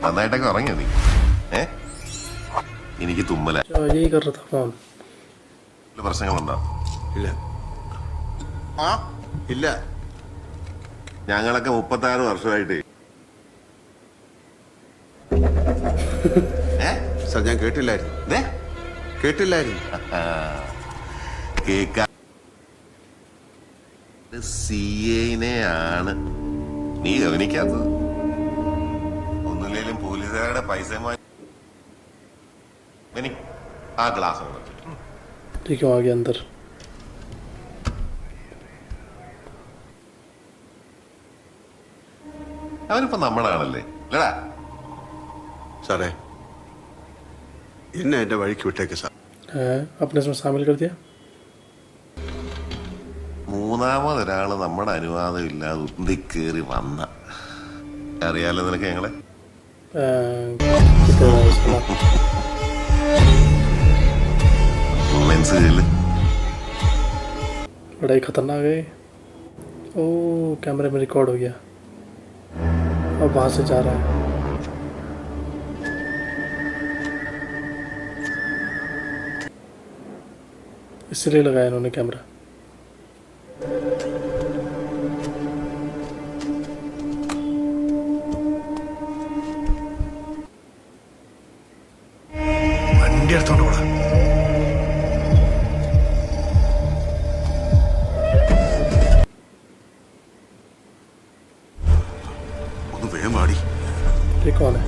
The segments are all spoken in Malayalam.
നന്നായിട്ടൊക്കെ ഉറങ്ങിയോ നീ? എനിക്ക് തുമ്മല. പ്രശ്നങ്ങളുണ്ടോ? ഇല്ല. ഇല്ല. ഞങ്ങളൊക്കെ 36 വർഷമായിട്ട്. സാർ ഞാൻ കേട്ടില്ലായിരുന്നു. കേൾക്കാൻ CA-നെയാണ് നീ ഗവനിക്കാത്തത്. ഒന്നുമില്ലേലും പോലീസുകാരുടെ പൈസ ആ ഗ്ലാസ് अंदर അവനിപ്പോ നമ്മളാണല്ലേ അല്ലടാ സാറേ? എന്നെ എന്റെ വഴിക്ക് വിട്ടേക്ക് സാർ. अपने इसमें शामिल कर दिया. മൂന്നാമതൊരാള് നമ്മുടെ അനുവാദം ഇല്ലാതെ ഉന്തിക്കേറി വന്ന അറിയാലോ നിനക്ക് ഞങ്ങളെ. बड़ा ही खतरनाक है. ओ कैमरे में रिकॉर्ड हो गया. अब वहां से जा रहा है. इसलिए लगाया इन्होंने कैमरा. വണ്ടി എടുത്തോണ്ട് പോടാ. ഒന്ന് വേഗം പാടി. ये कौन है?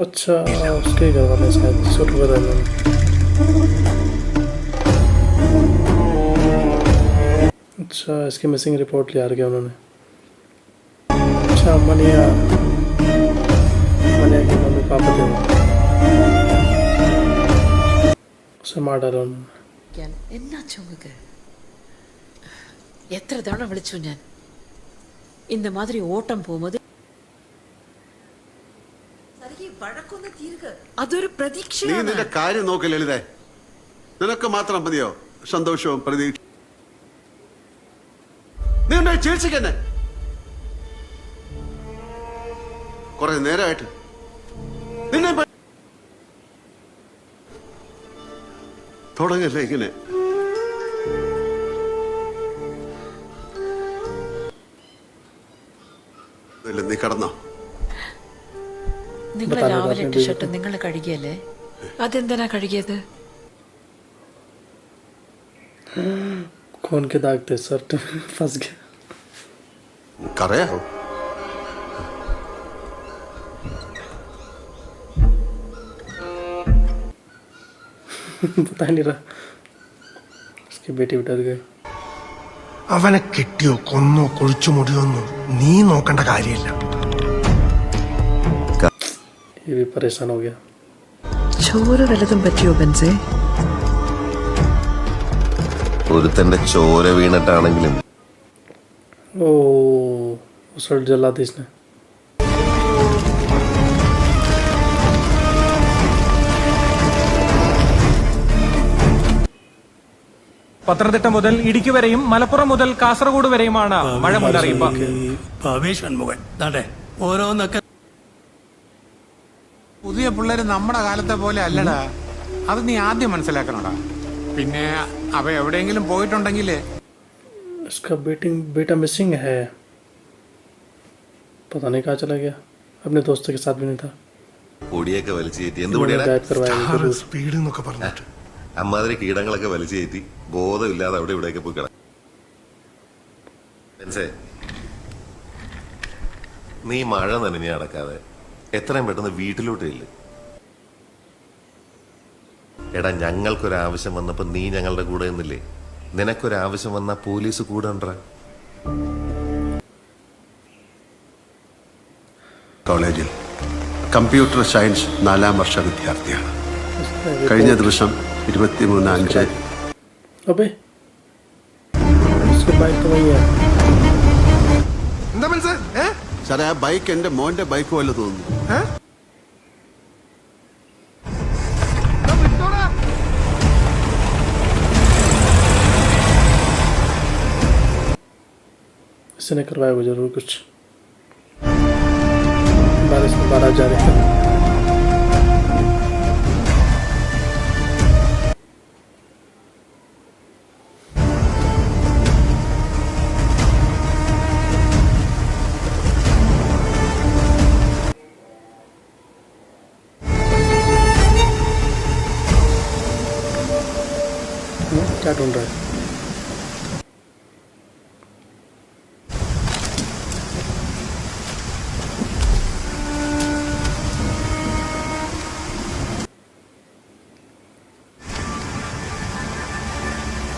अच्छा उसके ही घर वाले शायद शूट कर रहे हैं. अच्छा इसकी मिसिंग रिपोर्ट लिया गया उन्होंने. अच्छा मनिया के मम्मी पापा थे, उसे मार डाला उन्होंने. എത്ര തവണ വിളിച്ചു ഞാൻ. இந்த மாதிரி ഓട്ടം പോകുന്നത് അതൊരു നീ പ്രതീക്ഷയാണ്. നിന്റെ കാര്യം നോക്ക് ലളിതേ. നിനക്ക് മാത്രം മതിയോ സന്തോഷവും പ്രതീക്ഷ? നീ ഉണ്ടായി ചികിത്സിക്കന്നെ. കുറെ നേരമായിട്ട് നിന്നെ തുടങ്ങല്ലേ ഇങ്ങനെ. നീ കടന്നോ? നിങ്ങൾ രാവിലെ ഇട്ട ഷർട്ട് നിങ്ങൾ കഴുകിയല്ലേ? അതെന്തിനാ കഴുകിയത്? कौन के दाग थे? शर्ट फंस गया. കറയാവും. पता नहीं रहा. उसकी बेटी उठा गई. അവനെ കെട്ടിയോ കൊന്നോ കുഴിച്ചു മുടിയൊന്നും നീ നോക്കേണ്ട കാര്യമില്ല. ये भी परेशान हो गया. ചോര വല്ലതും പറ്റിയോ ബെൻസേ? ഒരുത്തന്റെ ചോര വീണിട്ടാണെങ്കിലും ओ शर्ट जला दी इसने. പത്തനംതിട്ട മുതൽ ഇടുക്കി വരെയും മലപ്പുറം മുതൽ കാസർഗോഡ് വരെയുമാണ് മഴ മുന്നറിയിപ്പ്. ഓരോന്നൊക്കെ പുതിയ പിള്ളേര് നമ്മുടെ കാലത്തെ പോലെ അല്ലടാ. അത് നീ ആദ്യം മനസ്സിലാക്കണടാ. പിന്നെ അവ എവിടെയെങ്കിലും പോയിട്ടുണ്ടെങ്കിൽ इसका बेटा मिसिंग है. पता नहीं कहाँ चला गया. अपने दोस्तों के साथ भी नहीं था. പൊടിയൊക്കെ വലിച്ചു കയറ്റി എന്ത് इन्होंने പൊടിയാ? गायब करवाया. സ്പീഡ് എന്നൊക്കെ പറഞ്ഞിട്ട് അമ്മാതിരി കീടങ്ങളൊക്കെ വലിച്ചു കയറ്റി ബോധമില്ലാതെ അവിടെ ഇവിടെയൊക്കെ പോയി കിടക്കും. നീ മഴ നനഞ്ഞ് നടക്കാതെ എത്രയും പെട്ടെന്ന് വീട്ടിലോട്ട് ഇല്ല. എടാ ഞങ്ങൾക്കൊരാവശ്യം വന്നപ്പോ നീ ഞങ്ങളുടെ കൂടെ നിന്നില്ലേ? നിനക്കൊരാവശ്യം വന്നാ പോലീസ് കൂടെ ഉണ്ടാ. കോളേജിൽ കമ്പ്യൂട്ടർ സയൻസ് 4ാം വർഷ വിദ്യാർത്ഥിയാണ്. കഴിഞ്ഞ ദിവസം 23/5 अबे उसके बाइक तो वही है. എന്താ മനസ്സ്? സാറേ ആ ബൈക്ക് എന്റെ മോന്റെ ബൈക്ക് പോലെ തോന്നുന്നു. किसी ने करवाया होगा जरूर कुछ। बारिश में बारात जा रही है। क्या ढूंढ रहा है?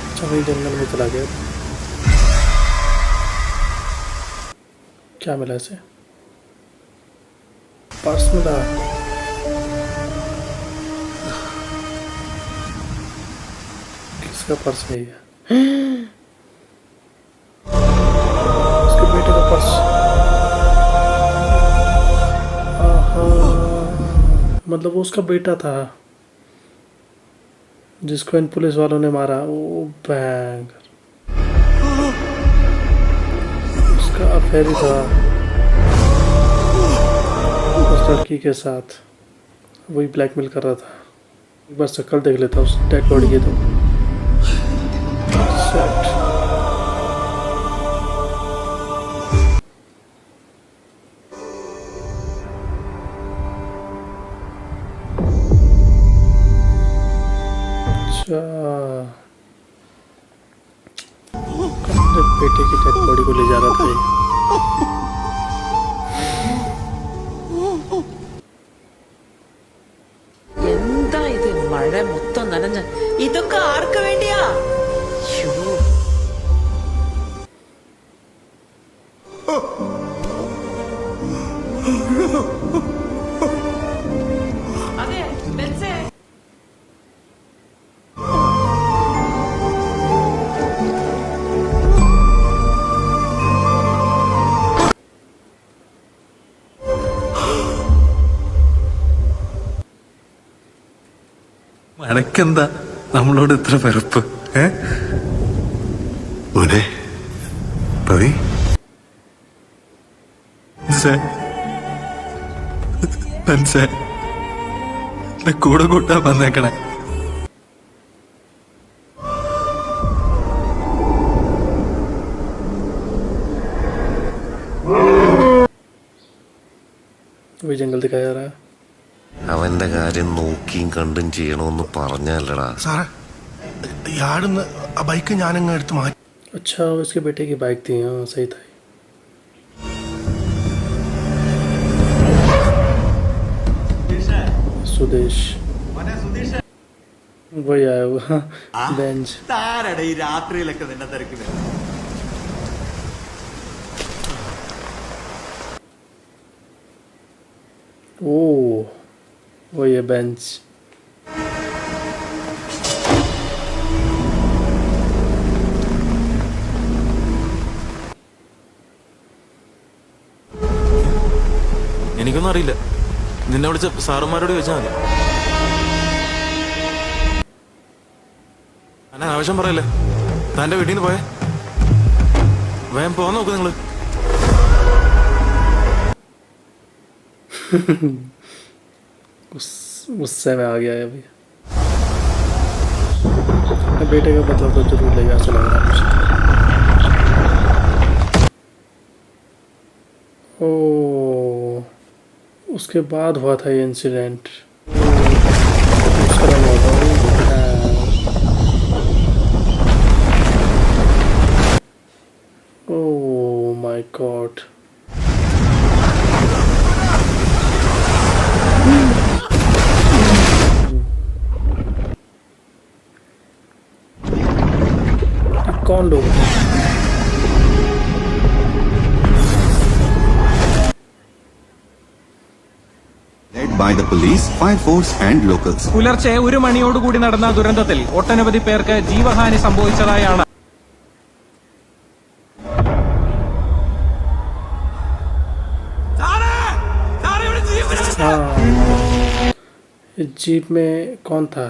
अच्छा वही जंगल में चला गया। क्या मिला इसे? पर्स मिला। किसका पर्स है ये? उसके बेटे का पर्स। आहा, मतलब वो उसका बेटा था जिसको इन पुलिस वालों ने मारा। ओ भयंकर, उसका अफेयर था उस लड़की के साथ। वही ब्लैकमेल कर रहा था। एक बार शक्ल देख लेता उस डेड बॉडी की। तो Shit. अच्छा, अपने बेटे की डेड बॉडी को ले जा रहा था ये। എന്താ ഇത്? മഴ മൊത്തം നനഞ്ഞ ഇതൊക്കെ ആർക്ക് വേണ്ടിയാ? ശ്ശോ. അതെ, ബെൻസേ. അനക്കെന്താ നമ്മളോട് ഇത്ര വെറുപ്പ്? മോനെ പ്രവീ, കൂടെ കൂട്ടാൻ വന്നേക്കണേ. वही जंगल दिखाया जा रहा है। അവന്റെ കാര്യം നോക്കിയും കണ്ടും ചെയ്യണമെന്ന് പറഞ്ഞല്ലടാ. സാറേ, ഇയാടുന്ന് ആ ബൈക്ക് ഞാനങ്ങ് എടുത്ത് മാറ്റി. अच्छा, उसके बेटे की बाइक थी। हाँ सही था। सुदेश वही आया हुआ बेंच। ഈ രാത്രിയിലൊക്കെ നിന്നെ തിരക്കുന്നത്? ओ वही है बेंच। എനിക്കൊന്നും അറിയില്ല. നിന്നെ വിളിച്ച സാറുമാരോട് ചോദിച്ചാൽ മതി. അന്നെ ആവശ്യം പറയല്ലേ. തന്റെ വീട്ടിൽ നിന്ന് പോയേ. വേഗം പോകാൻ നോക്കൂ നിങ്ങള്. गुस्से में आ गया है अभी। बेटे का मतलब तो जरूर लेगा, ऐसा लग रहा है मुझे। ओ, उसके बाद हुआ था ये इंसिडेंट। उसका नाम हुआ था ओह माय गॉड। कौन लोग by the police, fire force and locals. പുലർച്ചെ 1 മണിയോടുകൂടി നടന്ന ദുരന്തത്തിൽ ഒട്ടനവധി പേർക്ക് ജീവഹാനി സംഭവിച്ചതായാണ് जीप में कौन था?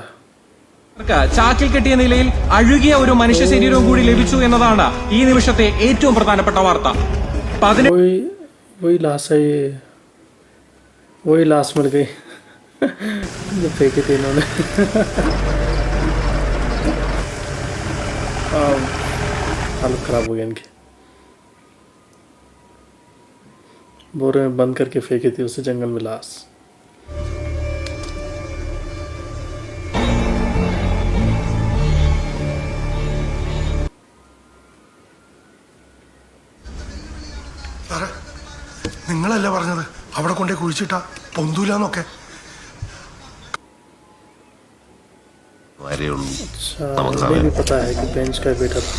ചാക്കിൽ കെട്ടിയ നിലയിൽ അഴുകിയ ഒരു മനുഷ്യ ശരീരവും കൂടി ലഭിച്ചു എന്നതാണ് ഈ നിമിഷത്തെ ഏറ്റവും പ്രധാനപ്പെട്ട വാർത്ത. वही लास्ट मिल गई जो फेंके थे इन्होंने. हालत खराब हो गया इनकी. बोरे में बंद करके फेंकी थी उसे जंगल में लाश. നിങ്ങളല്ലേ പറഞ്ഞത് അവിടെ കൊണ്ടേ കുഴിച്ചിട്ടാ പൊന്തൂലെന്നൊക്കെ? मुझे भी पता है कि बेंच का बेटा था.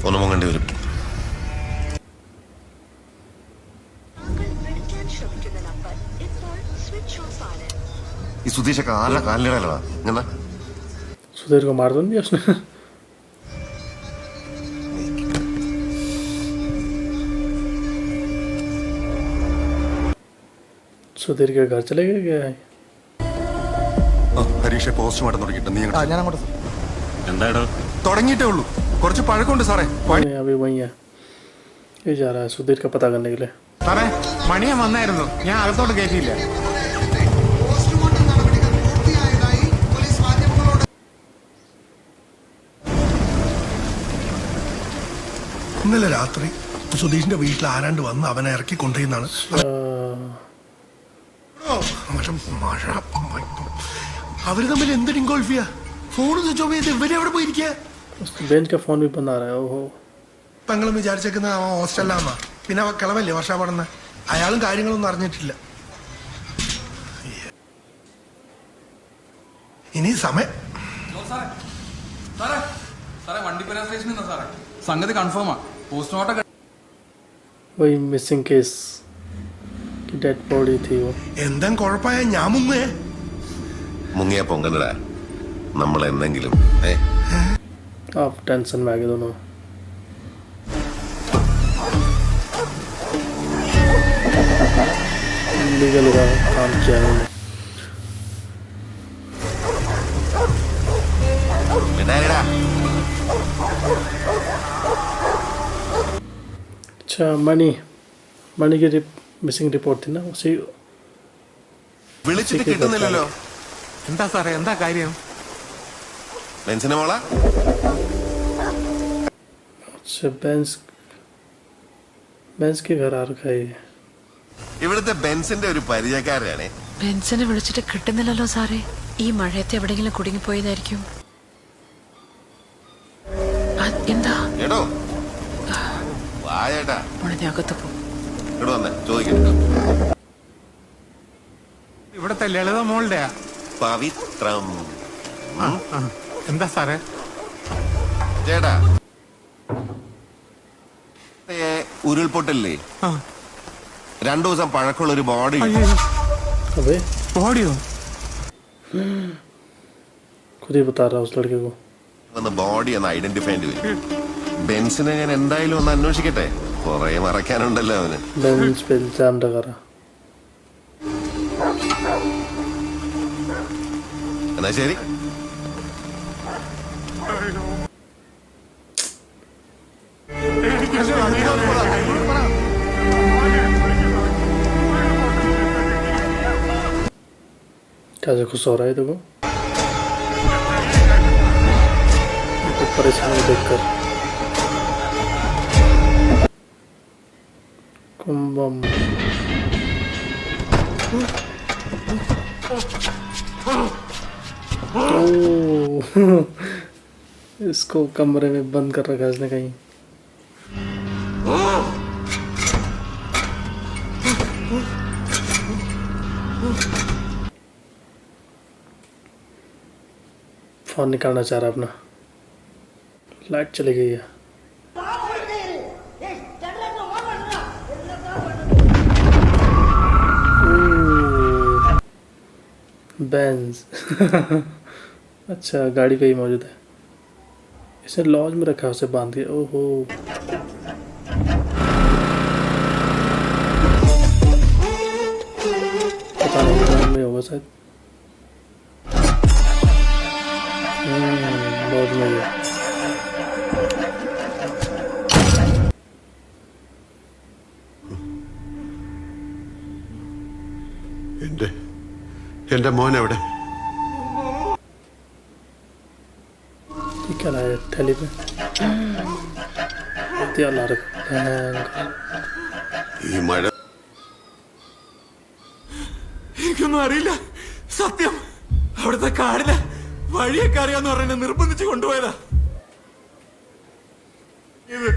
ഒന്നും പൊങ്ങേണ്ടി വരും. ഈ സുധീഷൊക്കെ ആരുടെ കാലിലിടലടാ ഇങ്ങനെ? सुधीर को मार दो नहीं उसने. सुधीर के घर चले गए क्या है? ഹരീഷെ പോസ്റ്റ്മോർട്ടം തുടങ്ങിയിട്ട് നീ ഞാൻ അങ്ങോട്ട് എന്താടോ? തുടങ്ങിയിട്ടേ ഉള്ളൂ, കുറച്ച് പഴക്കമുണ്ട് സാറേ. अभी वही है. ये जा रहा है सुधीर का पता करने के लिए. സാറേ മണിയൻ വന്നായിരുന്നു, ഞാൻ അകത്തോട്ട് കയറ്റിയില്ല. ഇന്നലെ രാത്രി സുധീഷിന്റെ വീട്ടിൽ ആരാണ്ട് വന്ന് അവനെ ഇറക്കി കൊണ്ടുപോയിന്നാണ്. അവര് തമ്മിൽ എന്ത് ഡിങ്കോൾഫിയ? ഫോൺ സ്വിച്ച് ഓഫ് ചെയ്ത് ഇവരെ എവിടെ പോയിരിക്കുക? बेंच का फोन भी बंद आ रहा है. ओहो. പെങ്ങളും വിചാരിച്ചേക്കുന്ന അവൻ ഹോസ്റ്റലിലാന്നാ. പിന്നെ അവ കിളവല്ലേ വർഷ പഠന, അയാളും കാര്യങ്ങളൊന്നും അറിഞ്ഞിട്ടില്ല. ഇനി സമയം വണ്ടിപ്പുര സ്റ്റേഷനിൽ സാറേ സംഗതി കൺഫേമാ. പോസ്റ്റ്മോർട്ടം वही मिसिंग केस की डेड बॉडी थी वो. എന്താ കുഴപ്പമായ ഞാൻ മുങ്ങേ? മുങ്ങിയ പൊങ്കലടാ നമ്മൾ എന്തെങ്കിലും. आप टेंशन में आ गए दोनों. लीगल का काम किया उन्होंने. अच्छा मणि की मिसिंग रिपोर्ट थी ना उसी. വിളിച്ചിട്ട് കിട്ടുന്നില്ലല്ലോ. എന്താ സാറേ, എന്താ കാര്യം? ബെൻസിനെ മോളാ? अच्छा बेंस के घर आ रखा है. ഇവിടുത്തെ ബെൻസിന്റെ ഒരു പരിചയക്കാരാണ്. ബെൻസിനെ വിളിച്ചിട്ട് കിട്ടുന്നില്ലല്ലോ സാറേ. ഈ മഴയത്ത് എവിടെയെങ്കിലും കുടുങ്ങിപ്പോയതായിരിക്കും. എന്താ എടോ വായേട്ടാ, മോളെ അകത്ത് പോ. എടോ വന്നേ ചോദിക്കട്ടെ. ഇവിടത്തെ ലളിത മോളുടെയാ. പവിത്രം. എന്താ സാറേ? ചേട്ടാ ഉരുൾപൊട്ടല്ലേ, 2 ദിവസം പഴക്കമുള്ള ഒരു ബോഡി. अबे ബോഡിയോ? खुद ही बता रहा उस लड़के को. വന്ന് ബോഡി ഒന്ന് ഐഡന്റിഫൈ ചെയ്യേണ്ടി വരും. ബെൻസിനെ ഞാൻ എന്തായാലും ഒന്ന് അന്വേഷിക്കട്ടെ, കുറെ മറക്കാനുണ്ടല്ലോ അവന്. बेंच पे इल्जाम लगा रहा. എന്നാ ശരി. कैसे खुश हो रहा है देखो परेशानी देखकर. कुंभम इसको कमरे में बंद कर रखा है इसने कहीं. फोन निकालना चाह रहा अपना. लाइट चली गई है. बेंज. अच्छा गाड़ी पे ही मौजूद है. इसे लॉज में रखा है, उसे बांध दिया. ओहो पता नहीं में होगा शायद. बहुत मजा। എന്റെ മോൻ എവിടെ? क्या लाया थैली में? दिया ला रखा। ഈ മഴ എനിക്കൊന്നും അറിയില്ല. സത്യം, അവിടുത്തെ കാടിന് വഴിയൊക്കെ അറിയാന്ന് പറഞ്ഞ നിർബന്ധിച്ച് കൊണ്ടുപോയതാ. ഇത്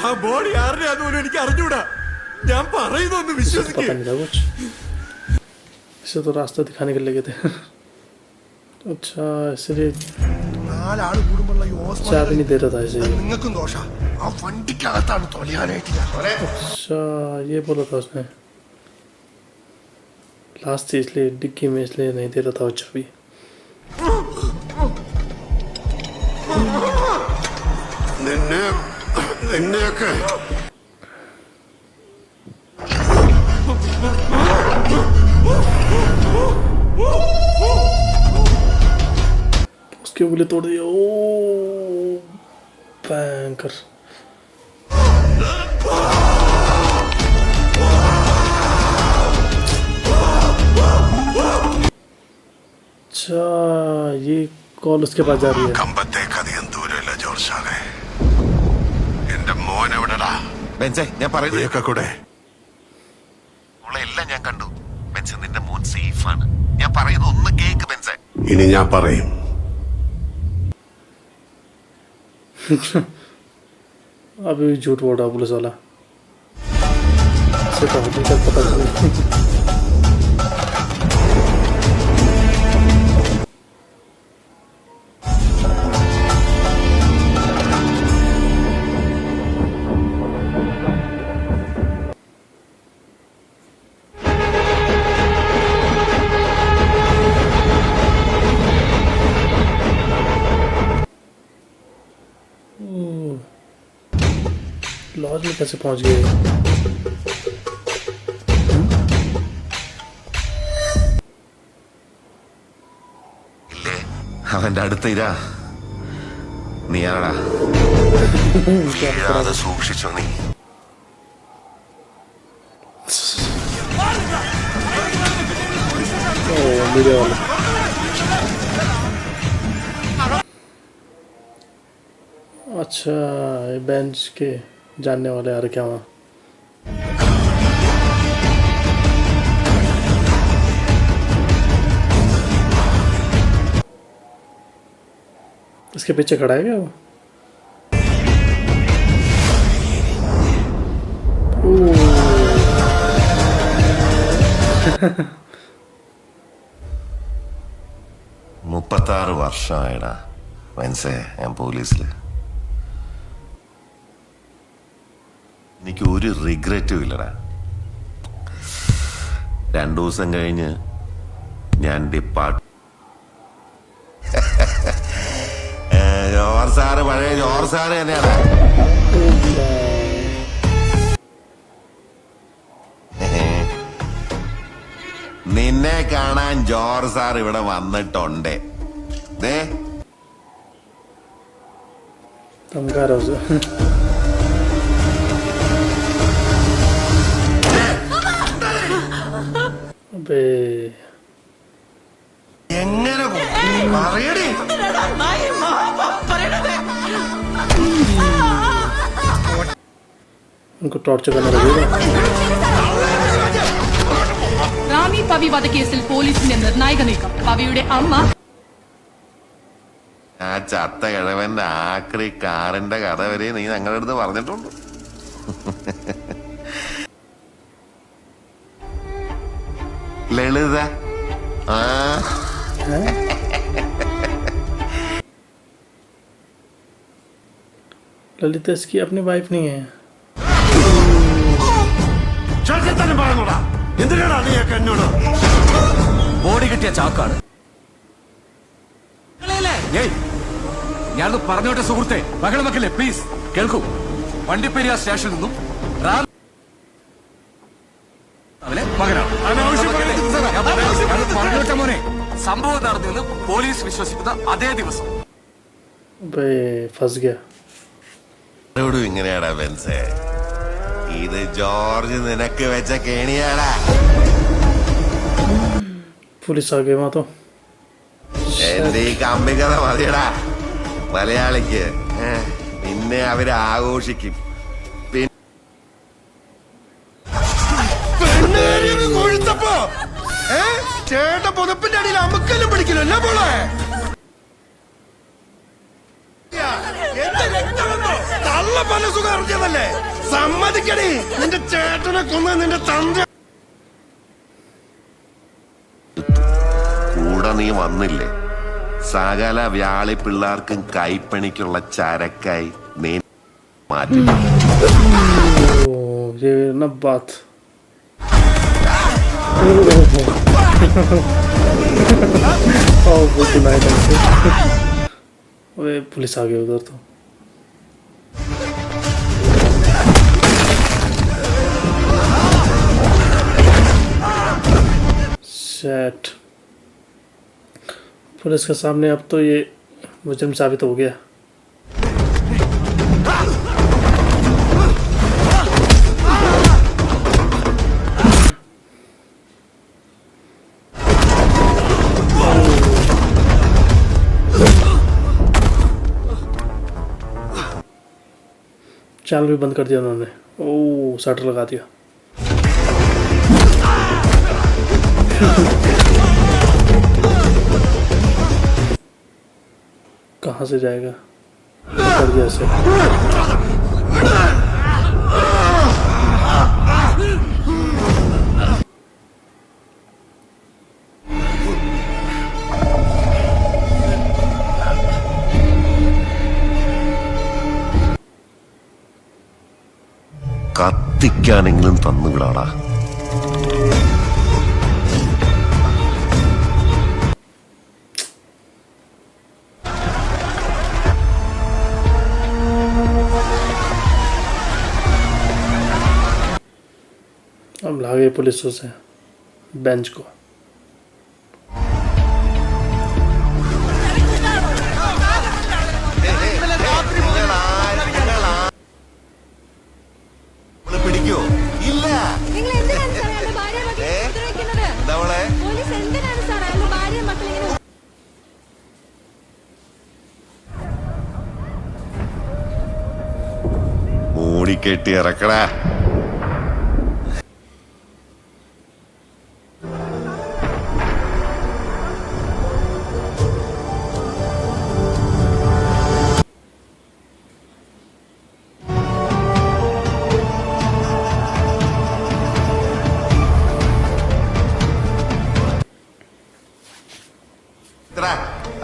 ആ ബോഡി ആരുടെയാന്ന് പോലും എനിക്ക് അറിഞ്ഞൂടാ. ഞാൻ പറയുന്നൊന്ന് വിശ്വസിക്കുക. पता नहीं था कुछ। इसे तो रास्ता दिखाने के लिए गए थे। अच्छा इसलिए നാലാള് കൂടുമ്പോഴുള്ള ഈ चाबी नहीं दे रहा था इसे। നിങ്ങൾക്കും ദോഷ. ആ വണ്ടിക്കകത്താണ് തൊലയാനായിട്ടില്ല. अच्छा ये बोला था उसने लास्ट थी इसलिए डिक्की में इसलिए नहीं दे रहा था चाबी। നിന്നെയൊക്കെ उसकी उंगली तोड़ दी। ओ भयंकर। अच्छा ये कॉल उसके पास जा रही है। കമ്പത്തേക്ക് അധികം ദൂരമില്ല ജോർജ് സാറേ. എന്റെ മോൻ എവിടെടാ? ബെൻസേ ഞാൻ പറയുന്നത് നീയൊക്കെ കൂടെ എല്ലാം ഞാൻ കണ്ടു. ബെൻസേ നിന്റെ മോൻ സേഫ് ആണ്. ഞാൻ പറയുന്നത് ഒന്ന് കേക്ക് ബെൻസേ. ഇനി ഞാൻ പറയും. अभी भी झूठ बोल रहा पुलिस वाला। इसे तो हकीकत पता चली। लॉज में कैसे पहुंच गए? ഇല്ലേ അവന്റെ അടുത്ത് ഇരാ. നീ ആടാ വീഴാതെ സൂക്ഷിച്ചോ നീ. वीडियो वाला अच्छा ये बेंच के जानने वाले यार क्या वहाँ इसके पीछे खड़ा है क्या वो? മുപ്പത്താറ് വർഷമായിടാ വെൻസേ ഞാൻ പോലീസില്. എനിക്ക് ഒരു റിഗ്രറ്റും ഇല്ലടാ. 2 ദിവസം കഴിഞ്ഞ് ഞാൻ ജോർജ് സാറ് പഴയ ജോർജ് സാറ് തന്നെയാണ്. നിന്നെ കാണാൻ ജോർജ് സാർ ഇവിടെ വന്നിട്ടുണ്ട്. എങ്ങനെ പറയടേ? उनको टॉर्चर करना लगेगा. റാമി പവി വധക്കേസിൽ പോലീസിന്റെ നിർണായക നീക്കം. പവിയുടെ അമ്മ ആ ചത്ത കിഴവന്റെ ആക്രി കാറിന്റെ കഥ വരെ നീ ഞങ്ങളുടെ അടുത്ത് പറഞ്ഞിട്ടുണ്ട്. ലളിത ललिता इसकी अपनी वाइफ नहीं है. ബോഡി കിട്ടിയ ചാക്കാണ്. ഞാനത് പറഞ്ഞോട്ടെ സുഹൃത്തെ, മകളെ മക്കളെ പ്ലീസ് കേൾക്കൂ. വണ്ടിപ്പെരിയാർ സ്റ്റേഷനിൽ നിന്നും മകനാണ് പറഞ്ഞോട്ടെ മോനെ. സംഭവം നടന്നെന്ന് പോലീസ് വിശ്വസിക്കുന്ന അതേ ദിവസം बे फंस गया ഇങ്ങനെയാടാ ബെൻസേ, ഇത് ജോർജ് നിനക്ക് വെച്ച കേണിയാടാ. पुलिस आ गई वहां तो എന്റെ ഈ കമ്പിക്കഥ മതിയടാ മലയാളിക്ക്. പിന്നെ അവര് ആഘോഷിക്കും. ചേട്ട പുതപ്പിന്റെ അടിയിൽ അമുക്കെല്ലാം പിടിക്കലോ അല്ല പോളെ. തള്ള പല സുഖം അറിഞ്ഞതല്ലേ, സമ്മതിക്കണേ. നിന്റെ ചേട്ടനെ കൊന്ന നിന്റെ തന്ത കൂടെ നീ വന്നില്ലേ, സകല വ്യാളി പിള്ളേർക്കും കൈപ്പണിക്കുള്ള ചരക്കായി നീ മാറ്റി. ये ना बात अबे पुलिस आ गई उधर तो सेट। पुलिस के सामने अब तो ये मुजरिम साबित हो गया। चैनल भी बंद कर दिया उन्होंने। ओह शटर लगा दिया। कहाँ से जाएगा, कर दिया ऐसे। കത്തിക്കാനെങ്കിലും തന്നുവിടാടാ. हम लागे पुलिस से बेंच को। പിടിക്കോ ഇല്ല. മൂടിക്കെട്ടി ഇറക്കടാ.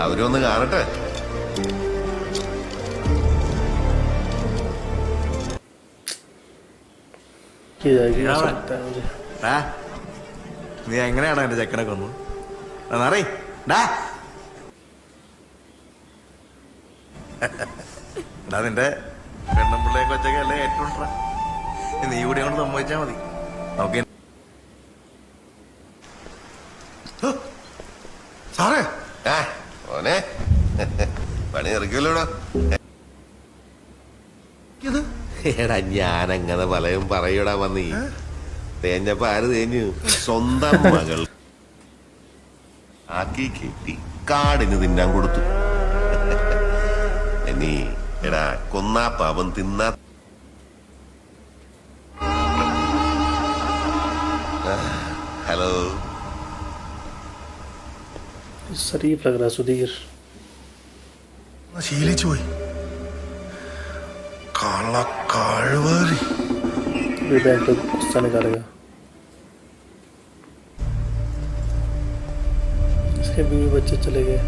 അവരൊന്ന് കാണട്ടെ. നീ എങ്ങനെയാണോ എന്റെ ചെക്കനെ കൊന്നു നിന്റെ പെണ്ണും പിള്ളേയും കൊച്ചൊക്കെ അല്ലേ ഏറ്റവും നീ കൂടി കൊണ്ട് സമ്മതിച്ചാ മതി. ഓക്കെ സാറേ ഓനെ പണി ഇറക്കിയല്ലോടാ. എടാ ഞാനങ്ങനെ പലയും പറയൂടാ വന്നീ. തേഞ്ഞപ്പോ ആര് തേഞ്ഞു? സ്വന്തം മകൾ ആക്കി കെട്ടി കാടിന് തിന്നാൻ കൊടുത്തു. നീ എടാ കൊന്നാ പാപം തിന്നാ. ഹലോ शरीफ लग रहा है सुधीर। ശീലിച്ചു പോയി. കള്ളക്കാഴ്വറി बैंक पे गुस्सा निकालेगा। इसके बीवी बच्चे चले गए।